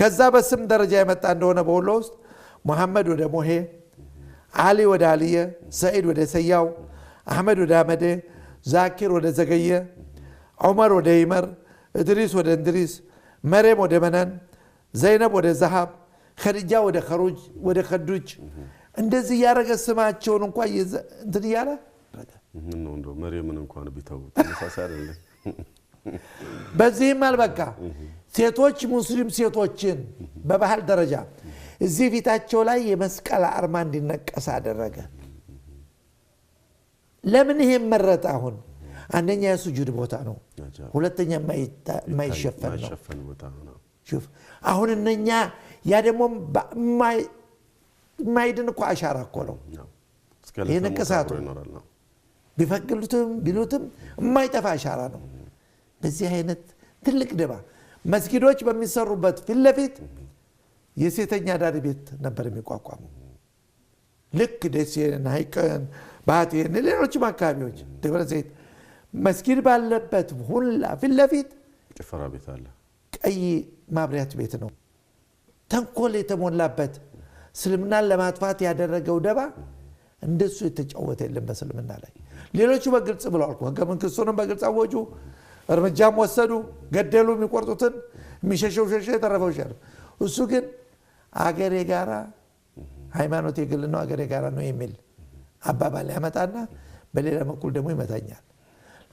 ከዛ በስም ደረጃ የመጣ እንደሆነ በወሎ ውስጥ መሐመድ ወደ ሞሄ፣ አሊ ወደ አልየ፣ ሰዒድ ወደ ሰያው፣ አህመድ ወደ አመዴ፣ ዛኪር ወደ ዘገየ፣ ዑመር ወደ ይመር፣ እድሪስ ወደ እንድሪስ፣ መሬም ወደ መነን፣ ዘይነብ ወደ ዘሃብ፣ ኸዲጃ ወደ ኸሩጅ ወደ ኸዱጅ እንደዚህ ያረገ ስማቸውን እንኳን እንትን ይያለ ምን ነው እንደው መርየምን እንኳን ቢተው ተመሳሳይ አይደለም በዚህም አልበቃ ሴቶች ሙስሊም ሴቶችን በባህል ደረጃ እዚህ ፊታቸው ላይ የመስቀል አርማ እንዲነቀስ አደረገ ለምን ይሄን መረጠ አሁን አንደኛ የሱጁድ ቦታ ነው ሁለተኛ ማይሸፈን ቦታ ነው شوف አሁን እነኛ ያ ደግሞ ማይድን እኮ አሻራ እኮ ነው የነቀሳቱ ቢፈቅሉትም ቢሉትም ማይጠፋ አሻራ ነው በዚህ አይነት ትልቅ ደባ መስጊዶች በሚሰሩበት ፊትለፊት የሴተኛ ዳሪ ቤት ነበር የሚቋቋመው ልክ ደሴን ሃይቀን ባቴን ሌሎችም አካባቢዎች ደብረ ዘይት መስጊድ ባለበት ሁላ ፊትለፊት ጭፈራ ቤት አለ ቀይ ማብሪያት ቤት ነው ተንኮል የተሞላበት እስልምናን ለማጥፋት ያደረገው ደባ እንደሱ የተጫወተ የለም በእስልምና ላይ ሌሎቹ በግልጽ ብለዋል ህገ መንግስቱንም በግልጽ አወጁ እርምጃም ወሰዱ ገደሉ የሚቆርጡትን የሚሸሸው ሸሸ የተረፈው ሸር እሱ ግን አገሬ ጋራ ሃይማኖት የግል ነው አገሬ ጋራ ነው የሚል አባባል ያመጣና በሌላ በኩል ደግሞ ይመታኛል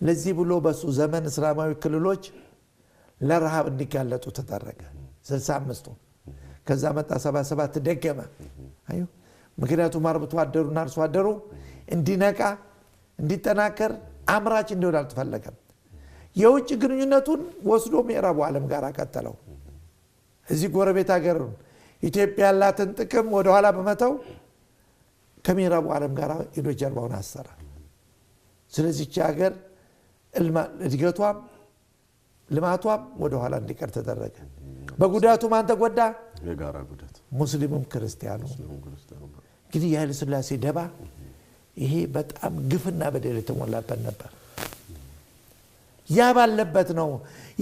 ለዚህ ብሎ በሱ ዘመን እስላማዊ ክልሎች ለረሃብ እንዲጋለጡ ተደረገ 65 ከዛ መጣ 77 ደገመ አዩ ምክንያቱም አርብቶ አደሩና አርሶ አደሩ እንዲነቃ እንዲጠናከር አምራች እንዲሆን አልተፈለገም የውጭ ግንኙነቱን ወስዶ ምዕራቡ ዓለም ጋር አቀጠለው እዚህ ጎረቤት ሀገር ኢትዮጵያ ያላትን ጥቅም ወደ ኋላ በመተው ከምዕራቡ ዓለም ጋር ሄዶ ጀርባውን አሰራ ስለዚህ ሀገር እድገቷም ልማቷም ወደ ኋላ እንዲቀር ተደረገ በጉዳቱ ማን ተጎዳ የጋራ ጉዳት ሙስሊሙም ክርስቲያኑ እንግዲህ የኃይለ ሥላሴ ደባ ይሄ በጣም ግፍና በደል የተሞላበት ነበር ያ ባለበት ነው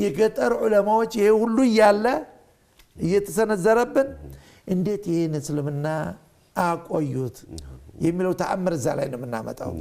የገጠር ዑለማዎች ይሄ ሁሉ ያለ እየተሰነዘረብን እንዴት ይሄን እስልምና አቆዩት የሚለው ተአምር እዛ ላይ ነው የምናመጣው